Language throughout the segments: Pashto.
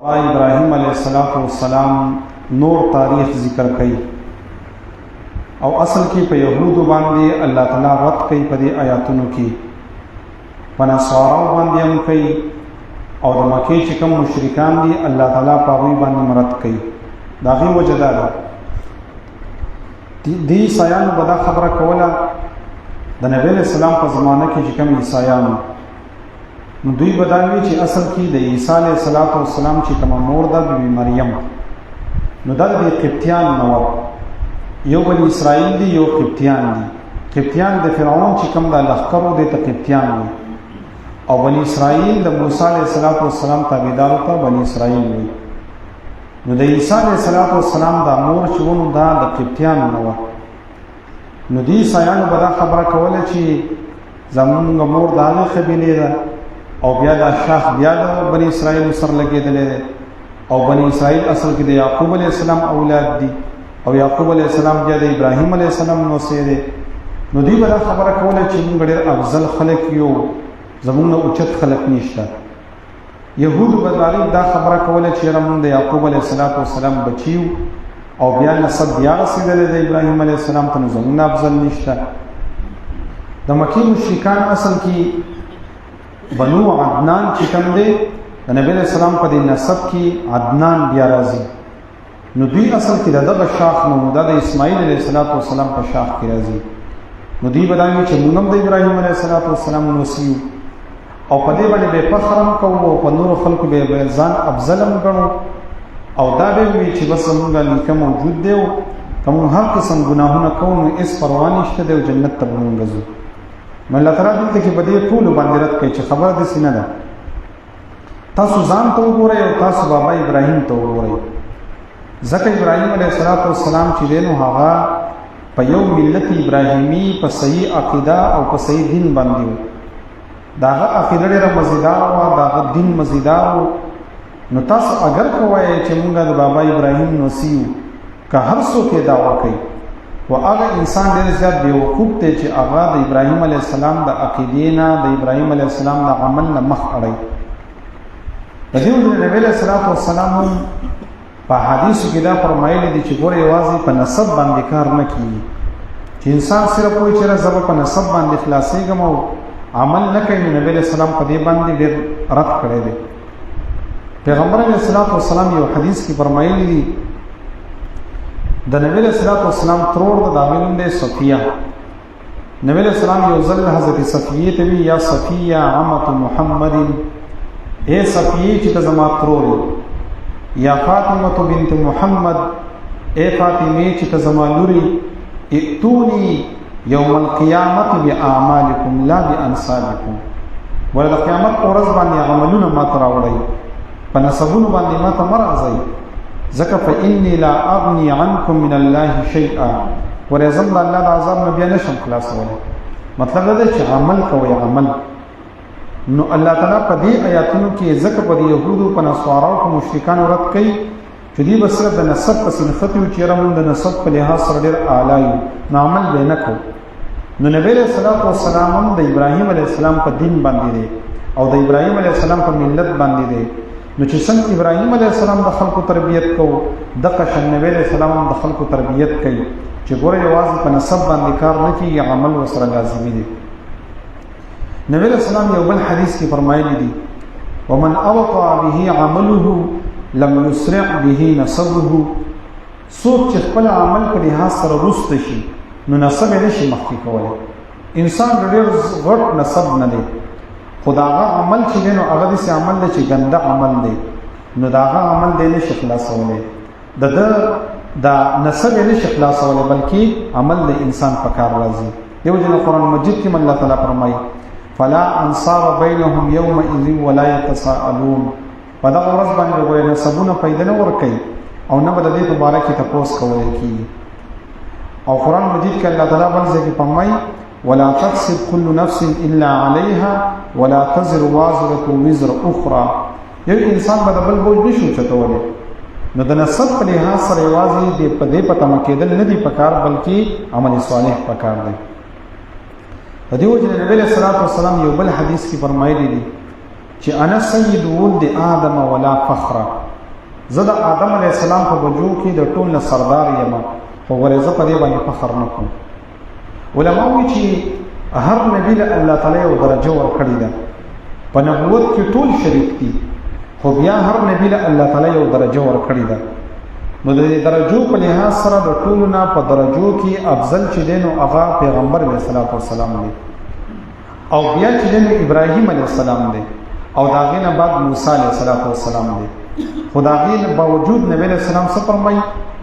ابراهیم علیه السلام نور تاریخ ذکر کړي او اصل کې په يهودو باندې الله تعالی رد کوي په دې آیاتونو کې په نصارو باندې هم کوي او د مکه چې کوم مشرکان دي الله تعالی په هغوی باندې رد کوي. دا غي وجه ده دي عیسایانو به دا خبره کوله د نبی اسلام په زمانه کې چې کوم عیسایانو نو دوی بداوی چې اصل کې د عیسی علیه السلام چې کوم مور ده بیبي مریم نو دا د قبطیان نو یو بنی اسرائیل دی یو قبطیان دي. قبطیان د فرعون چې کوم د لښکرو د قبطیان وي او بنی اسرائیل د موسی علیه السلام تابعدار ته بنی اسرائیل وي. نو د عیسی علیه السلام د مور چې ونه دا د قبطیان نو نو دي عیسایانو به دا خبره کوله چې زمونږ مور د هغې قبیلې ده او بیا دا شاخ بیا د بنی اسرائیل سره لګېدلی دی او بنی اسرائیل اصل کې د یعقوب علیه السلام اولاد دي او یعقوب علیه السلام بیا د ابراهیم علیه السلام نوسی دی. نو دوی به دا خبره کوله چې موږ ډېر افضل خلک یو زموږ نه اوچت خلک نشته. یهودو به دا خبره کوله چې یاره موږ د یعقوب علیه السلام بچي یو او بیا نسب بیا رسېدلی د ابراهیم علیه السلام ته نو زموږ نه افضل نشته. د مکې مشرکان اصل کې بنو عدنان چې کوم دی د نبی علیه السلام په دې نسب کې عدنان بیا راځي. نو دوی اصل کې دغه شاخ نو د اسماعیل علیه السلام په شاخ کې راځي. نو دوی بداوی چې موږ هم د ابراهیم علیه السلام نوسیو او په دې باندې به فخر هم کوو او په نورو خلکو به ځان افضل هم ګڼو او دا به وي چې بس موږ نیکه موجود دی او که موږ هر قسم ګناهونه کوو نو هېڅ پروا نشته دی او جنت ته به موږ ځو. نو الله تعالی دلته کې په دې ټولو باندې رد کوي چې خبره داسې نه ده. تاسو ځان ته وګورئ او تاسو بابا ابراهیم ته وګورئ. ځکه ابراهیم علیه السلام چې دی نو هغه په یو ملت ابراهیمي په صحیح عقیده او په صحیح دین باندې و. د هغه عقیده ډېره مزیدار وه، د هغه دین مزیدار و. نو تاسو اگر کوئ چې مونږ د بابا ابراهیم نوسی یو که هر څوک یې دعوه کوي و هغه انسان ډېر زیات بېوقوف دی چې هغه د ابراهیم علیه السلام د عقیدې نه د ابراهیم علیه السلام د عمل نه مخ اړوي. د دې وجې نبی علیه السلام هم په حدیثو کې دا فرمایلی دي چې ګوره یوازې په نسب باندې کار نه کېږي چې انسان صرف وایي چې زه به په نسب باندې خلاصېږم او عمل نه کوي. نو نبی علیه السلام په دې باندې ډېر رد کړی دی. پیغمبر علیه السلام یو حدیث کې فرمایلی دي د نبی علیه السلام ترور د هغې نوم دی صفیه. نبی علیه السلام یو ځل حضرت صفیې ته وي یا صفیه عمة محمد، ای صفیې چې ته زما ترور یا فاطمه بنت محمد، ای فاطمې چې ته زما لورې، ائتوني یوم القیامت باعمالکم لا بانسابکم. ولې د قیامت په ورځ باندې عملونه ماته راوړئ، په نسبونو باندې ماته مه راځئ. ځکه فإني لا أغني عنكم من الله شيئا. ولې زه د الله د عذاب نه بیا نشم خلاصولی. مطلب دا دی چې عمل کوئ عمل. نو الله تعالی په دې آیاتونو کې ځکه په یهودو په نصاراو په مشرکانو رد کوي چې دوی به صرف د نسب پسې نښتي وو چې یاره موږ د نسب په لحاظ سره ډېر اعلی یو، نو عمل به نه کوو. نو نبی علیه السلام هم د ابراهیم علیه السلام په دین باندې دی او د ابراهیم علیه السلام په ملت باندې دی. نو چې څنګه ابراهیم علیه السلام د خلکو تربیت کوو دغه شان نبی علیه السلام هم د خلکو تربیت کوي چې ګوره یوازې په نسب باندې کار نه کېږي، عمل ورسره لازمي دی. نبی علیه السلام یو بل حدیث کې فرمایلی دي ومن ابطأ به عمله لم یسرع به نسبه. څوک چې خپل عمل په لحاظ سره وروسته شي نو نسب یې نشي مخکې کولی. انسان ډېر غټ نسب نه دی خو د هغه عمل چې دی نو هغه داسې عمل دی چې ګنده عمل دی، نو د هغه عمل دی نشي خلاصولی. د ده دا نسب یې نشي خلاصولی بلکې عمل د انسان په کار راځي. دیو جن قرآن مجید کې الله تعالی فرمایي فلا انصاب بینهم یومئذ ولا یتساءلون. په دغه ورځ باندې ګورئ نسبونه پیدا نه ورکوي او نه به د دې په باره کې تپوس کولی کېږي. او قرآن مجید کې الله تعالی بل ځای کې فرمایي ولا تكسب كل نفس الا عليها ولا تزر وازره وزر اخرى. یو انسان به د بل بوج نشي چتولی. نو د نسب په لحاظ سره یوازې د په دې په تمه کېدل نه دي پکار بلکې عمل صالح پکار دی. د دې وجې نبی علیه السلام یو بل حدیث کې فرمایلی دي چې انا سید ولد آدم ولا فخر. زه د آدم علیه السلام په بچو کې د ټول نه سردار یم، خو ورې زه په دې باندې فخر نه کوم. علما وایي چې هر نبی له الله تعالی یو درجه ورکړې ده. په نبوت کې ټول شریک دي، خو بیا هر نبی له الله تعالی یو درجه ورکړې ده. نو د درجو په لحاظ سره د ټولو نه په درجو کې افضل چې دی نو هغه پیغمبر علیه السلام دی، او بیا چې دی نو ابراهیم علیه السلام دی، او د هغې نه بعد موسی علیه السلام دی. خو د هغې باوجود نبی علیه السلام څه فرمایي؟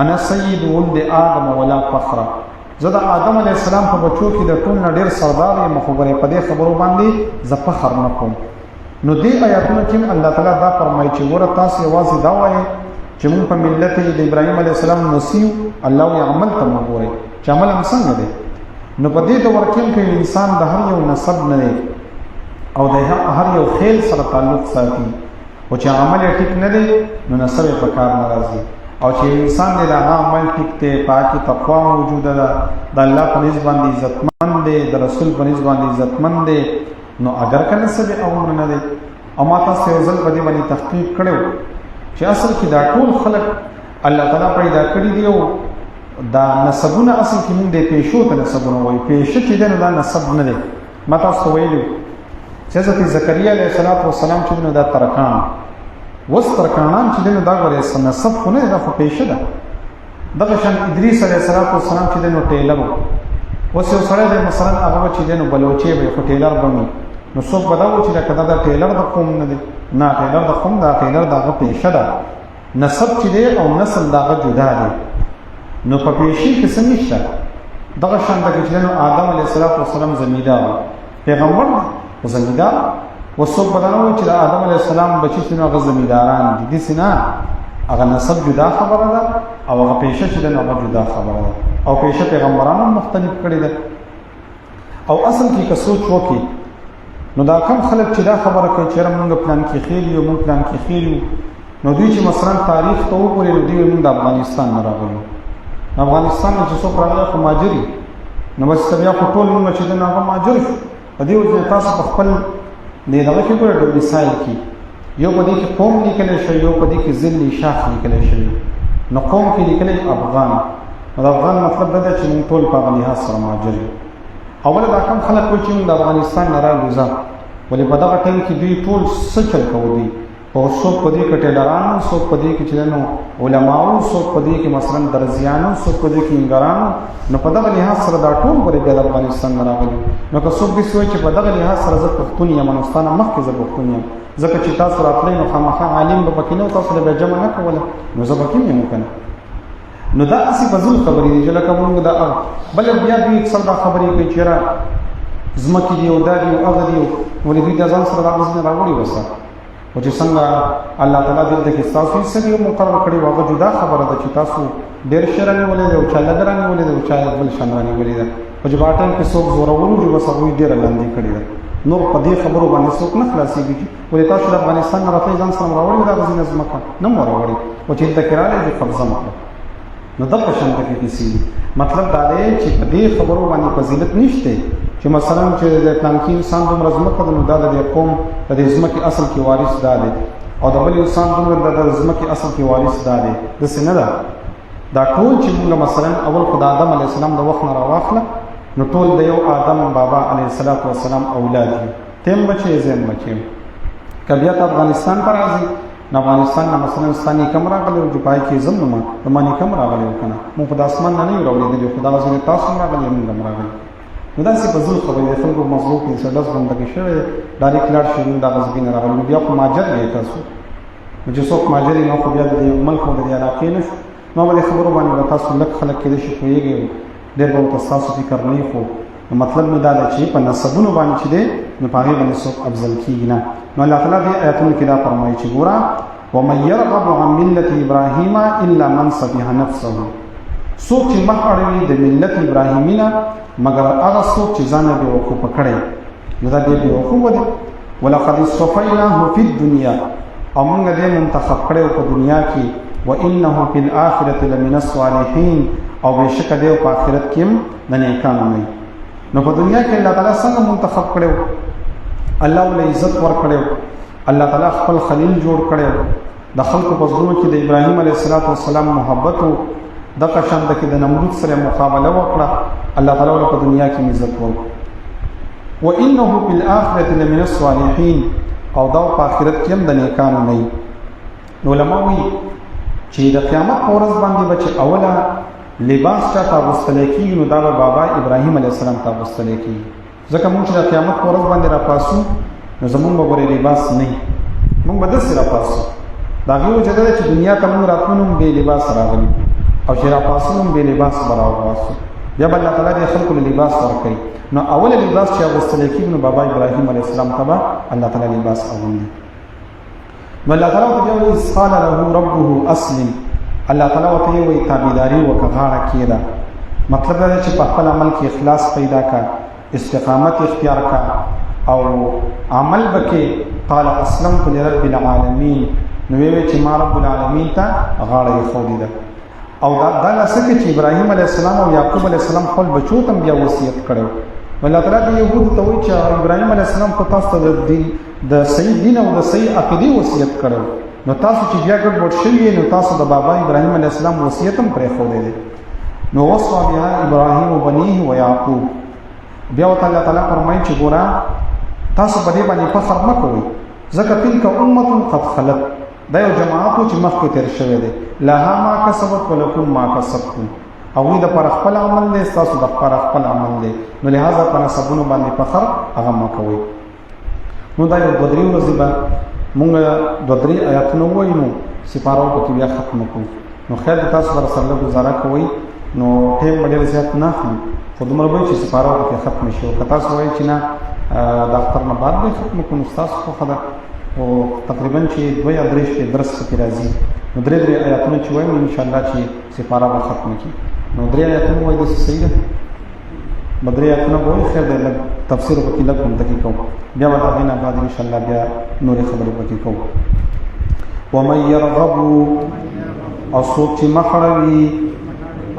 انا سید ولد آدم ولا فخر. زه د آدم علیه السلام په بچو کې د ټول نه ډېر سردار یم، خو ګورې په دې خبرو باندې زه فخر نه کوم. نو دې آیاتونو کې الله تعالی دا فرمایي چې ګوره تاسو یوازې دا وایئ چې موږ په ملت د ابراهیم علیه السلام نسیو، الله وایي عمل ته مه ګورئ چې عمل هم څنګه دی. نو په دې دور کې که انسان د هر یو نسب نه دی او د هر یو خیل سره تعلق ساتي، او چې عمل یې ټیک نه دی نو نسب یې په کار نه راځي. او چې انسان دی د هغه عمل ټیک دی، پاکي تقوا موجوده ده، د الله په نسبت باندې عزتمند دی، د رسول په نسبت باندې عزتمند دی، نو اگر که نسب یې امر نه دی. او ما تاسو یو ځل په دې باندې تحقیق کړی چې اصل کې دا ټول خلق الله تعالی پیدا کړي دي، او دا نسبونه اصل کې موږ د پیشو ته نسبونه وایو. پیشه چې دی نو دا نسب نه دی. ما تاسو ته ویلي چې حضرت زکریا علیه السلام چې دی نو دا ترکان، اوس ترکانان چې دی نو دا ګورې نسب خو نه دی، دا خو پیشه ده. دغه شان ادریس علیه السلام چې دی نو ټیلر و. اوس یو سړی دی مثلا هغه چې دی نو بلوچی به خو ټیلر به وي، نو څوک به دا و چې دا ټیلر د قوم نه دی. نه، ټیلر د قوم، دا ټیلر د هغه پیشه ده. نسب چې دی او نسل د هغه جدا دی. نو په پیشي کې څه نشته. دغه شان د چې دی نو آدم علیه السلام زمیندار و، پیغمبر و زمیندار. و څوک به دا نه وایي چې د آدم علیه السلام بچي چې نو هغه زمینداران دي. داسې نه، هغه نسب جدا خبره ده او هغه پیشه چې دی نو هغه جدا خبره ده. او پیشه پیغمبرانو مختلف کړې ده. او اصل کې که سوچ وکړي نو دا کم خلک چې دا خبره کوي چې موږ پلان کې خېل یو، موږ پلان کې خېل یو، نو دوی چې مثلا تاریخ ته وګوري نو دوی موږ د افغانستان نه راغلو. افغانستان چې څوک راغلی خو مهاجري، نو بس بیا خو ټول موږ چې دی نو هغه مهاجر شو. په دې وجه تاسو په خپل دغه کې ګوره ډومیسایل کې یو په دې کې قوم لیکلی شوی، یو په دې کې ذلي شاخ لیکلی شوی. نو قوم کې لیکلی افغان، نو د افغان مطلب دا دی چې موږ ټول په هغه لحاظ سره مهاجر یو. اوله دا کم خلک وایي چې موږ د افغانستان نه راغلو ځه، ولې په دغه ټایم کې دوی ټول څه چل کوو دي. او څوک په دې کې ټیلرانو، څوک په دې کې چې نو علماو، څوک په دې کې مثلا درزیانو، څوک په دې کې انګرانو. نو په دغه لحاظ سره دا ټول ورې بیا د افغانستان نه راغلي. نو که څوک داسې وایي چې په دغه لحاظ سره زه پښتون یم، نو ستا نه مخکې زه پښتون یم، ځکه چې تاسو راتلی نو خامخا عالم به پکې نه و، تاسو له بیا جمع نه کوله، نو زه پکې یم که نه. نو دا هسې فضول خبرې دي چې لکه مونږ د بله بیا دوی اکثر دا خبرې کوي چې یاره ځمکې دي او دا دي او هغه دي، ولې دوی دا ځان سره دا ځینې راوړي وسه. او چې څنګه الله تعالی دلته کې ستاسو هېڅ څه مقرر کړي وو، هغه جدا خبره ده چې تاسو ډېر شی رانیولې دی او چا لږ رانیولې دی او چا بل شان رانیولې ده. خو چې په ټایم کې څوک زورور وو چې بس هغوی ډېره لاندې کړې ده. نور په دې خبرو باندې څوک نه خلاصېږي چې ولې تاسو د افغانستان نه راتلئ ځان سره راوړئ دغه ځینې ځمکه نه مو راوړئ، او چې دلته کې راغلی چې قبضه مو کړه. نو دغه شان ته کې کیسې مطلب دا دی چې په دې خبرو باندې فضیلت نشته چې مثلا چې د پلانکي انسان دومره ځمکه ده نو دا د دې قوم د دې ځمکې اصل کې وارث دا دی، او د بل انسان دومره د ځمکې اصل کې وارث دا دی. داسې نه ده. دا ټول چې موږ مثلا اول خو د آدم علیه السلام د وخت نه راواخله نو ټول د یو آدم بابا علیه السلام اولاد دي. تیم بچې زیم بچې که بیا ته افغانستان ته راځي نو افغانستان نه مثلا ستا نیکم راغلی او چې پای کې ځم نو زما نیکم راغلی و که نه، موږ خو د اسمان نه نه یو راوړېدلي، خو دغه ځینې تاسو هم راغلي موږ هم راغلي. نو داسې فضول خبرې د خلکو مغزو کې سډس بندګي شوی دی، ډایرکټ لاړ شي موږ دغه ځای نه راغلي. نو بیا خو مهاجر دی تاسو، نو چې څوک مهاجر وي نو خو بیا د دې ملک او د دې علاقې نه شو. نو به دې خبرو باندې به تاسو لږ خلک کېدای شي پوهېږي، ډېر به ورته ستاسو فکر نه وي. خو مطلب مې دا دی چې په نسبونو باندې چې دی نو په هغې باندې څوک افضل کېږي نه. نو الله تعالی دې آیتونو کې دا فرمایي چې ګوره ومن يرغب عن ملة إبراهيم إلا من سفه نفسه. څوک چې مخ اړوي د ملت ابراهیمي نه مګر هغه څوک چې ځان یې بېوقوفه کړی، نو دا ډېر بېوقوفه دی. ولقد اصطفیناه فی الدنیا، او موږ دې منتخب کړی په دنیا کې، وانه فی الآخرة لمن الصالحین، او بېشکه دی په آخرت کې هم د نیکانو نه. نو په دنیا کې الله تعالی څنګه منتخب کړی، الله ولې عزت ورکړی، الله تعالی خپل خلیل جوړ کړی، د خلکو په زړونو کې د ابراهیم علیه السلام محبت او دغه شان د کې د نمرود سره مقابله وکړه، الله تعالی له په دنیا کې عزت ورکړ. وانه فی الاخرة لمن الصالحین، او دا په آخرت کې هم د نیکانو نه. علماء وایي چې د قیامت په ورځ باندې به چې اوله لباس چا ته اغوستل کېږي نو دا به بابا ابراهیم علیه السلام ته اغوستل کېږي. ځکه موږ چې د قیامت په ورځ باندې راپاسو نو زمونږ به ګورې لباس نه وي، موږ به داسې راپاسو. د هغې وجه دا ده چې دنیا ته موږ راتلو نو بې لباس راغلي، او چې راپاسو نو بې لباس به راوباسو. بیا به الله تعالی دې خلکو له لباس ورکوي. نو اوله لباس چې اغوستل کېږي نو بابا ابراهیم علیه السلام ته به الله تعالی لباس اغوندي. نو الله تعالی ته بیا وایي اذ قال له ربه اسلم، الله تعالی ورته وایي تابعداري وکړه، غاړه کېږده. مطلب دا دی چې په خپل عمل کې اخلاص پیدا کړه، استقامت اختیار کړه او عمل وکړي. قال اسلمت لرب العالمین، نو وی چې ما رب العالمین ته غاړه ایښودې ده. او دا لاسکه چې ابراهیم علیه السلام او یعقوب علیه السلام خپل بچو ته بیا وصیت کړو. الله تعالی د یهودو ته وایي چې ابراهیم علیه السلام په تاسو ته د صحیح دین او د صحیح عقیدې وصیت کړو، نو تاسو چې بیا ګډوډ شوي نو تاسو د بابا ابراهیم علیه السلام وصیت هم پرېښودی دی. نو وصى بها ابراهیم بنیه و یعقوب، بیا ورته الله تعالی فرمایي چې ګوره تاسو په دې باندې فخر مه کوئ، ځکه تلک امة قد خلت، دا یو جماعت چې مخکې تېر شوی دی، لها ما کسبت ولکم ما کسبتم، هغوی د پر خپل عمل دی، ستاسو د پر خپل عمل دی، نو لهذا په نسبونو باندې فخر هغه مه کوئ. نو دا یو 2-3 ورځې به مونږ 2-3 آیاتونه ووایو، نو سپاره پکې بیا ختمه کړو. نو خیر د تاسو سره سره ګزاره کوئ، نو ټیم به ډېر زیات نه اخلو، خو دومره به چې سپاره پکې ختمه شي. او که تاسو وایئ چې نه د اختر نه بعد به ختمه کړو، نو ستاسو خوښه ده. او تقریبا چې 2 یا 3 شپې درس پکې راځي، نو 3 آیاتونه چې وایو انشاءالله چې سپاره به ختمه کړي. نو 3 آیاتونه وایي داسې صحیح ده، به 3 آیاتونه به وایي، خیر دی لږ تفسیر پکې لږ منطقي کوو، بیا به د هغې نه بعد انشاءالله بیا نورې خبرې پکې کوو. ومن يرغب، او څوک چې مخ اړوي،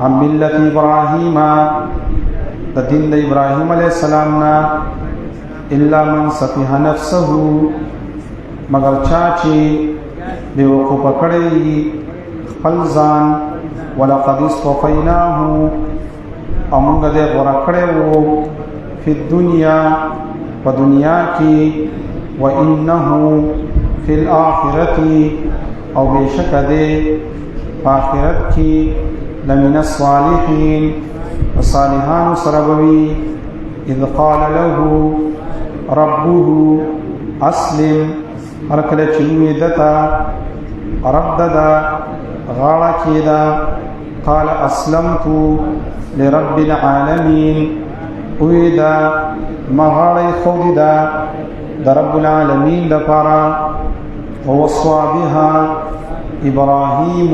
عن ملت ابراهیم، د دین د ابراهیم علیه السلام نه، الا من سفیه نفسه، مگر چا چې بېوقوفه کړی خپل ځان، ولقد اصطفیناه، او موږ دې غوره کړی وو، فی الدنیا، په دنیا کې، وانه فی الاخرة، او بېشکه دې په آخرت کې، لمن الصالحین، صالحانو سره به وي. اذ قال له ربه اسلم، هر کله چې وویل دته رب دده غاړه کېده، قال اسلمت لرب العالمین، وویل ده ما غاړه ایښودې ده د رب العالمین دپاره. ووصى بها ابراهیم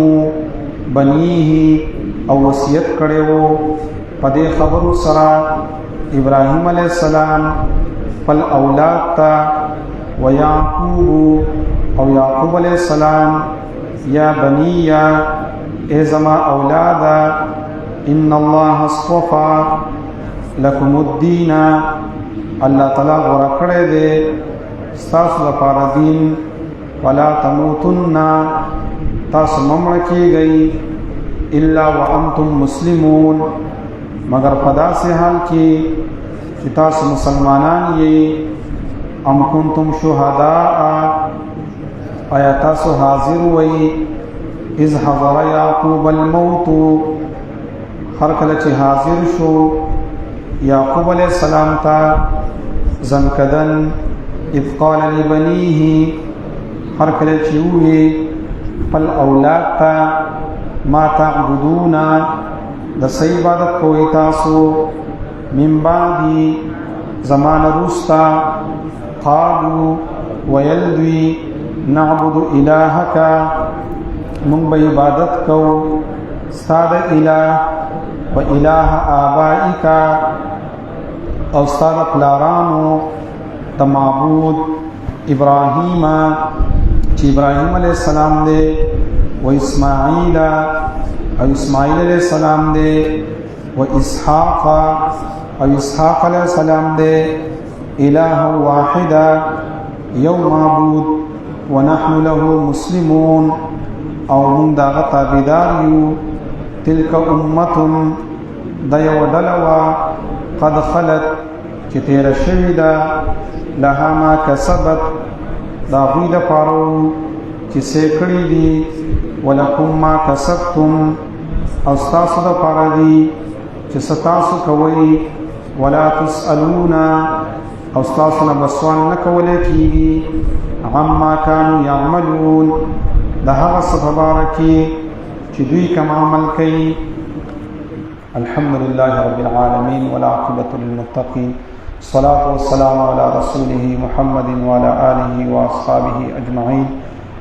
بنیه، او وصیت کړی و په دې خبرو سره ابراهیم علیه السلام خپل اولاد ته، ویعقوب، او یعقوب علیه السلام، یا بنیه، ای زما اولاده، ان الله اصطفى لکم الدین، الله تعالی غوره کړی دی ستاسو لپاره دین، ولا تموتن، تاسو مه مړه کېږئ، الا وانتم مسلمون، مگر په داسې حال کې چې تاسو مسلمانان یې. ام کنتم شهداء، آیا تاسو حاضر وئ، اذ حضر یعقوب الموت، هر کله چې حاضر شو یعقوب علیه السلام ته زنکدن، اذ قال لبنیه، هر کله چې ووی خپل اولاد ته، ما تعبدون، د څه عبادت کوئ تاسو، من بعدی، زمان رستا، قالوا، ویل دوی، نعبد الهک، مونږ به عبادت کوو ستا د اله، و اله آبائک، او ستا د پلارانو د معبود ابراهیم، چې ابراهیم علیه السلام دی، و اسماعیل، او اسماعیل علیہ السلام دے، و اسحاق، او اسحاق علیہ السلام دے، الہ واحد، یو معبود، ونحن له مسلمون او من داغ تابدار یو تلك امت دا یو ډلوا قد خلت چې تیر شوی دا لها ما کسبت دا غوی د پارو چې سیکړی دي ولکم ما کسبتم او ستاسو د پاره دي چې ستاسو کوي ولا تسألون او ستاسو نه بسوال نه کولای کیږي عما كانوا يعملون ده هغه سببارکی چې دوی کوم عمل کوي. الحمد لله رب العالمين والعاقبة للمتقين الصلاة والسلام على رسوله محمد وعلى آله وأصحابه أجمعين.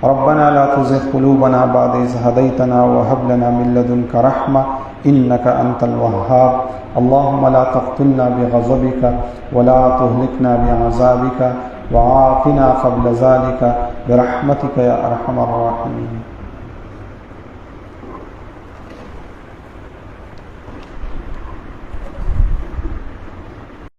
ربنا لا تزغ قلوبنا بعد إذ هديتنا وهب لنا من لدنك رحمة إنك أنت الوهاب. اللهم لا تقتلنا بغضبك ولا تهلكنا بعذابك وعافنا قبل ذلك برحمتك يا أرحم الراحمين.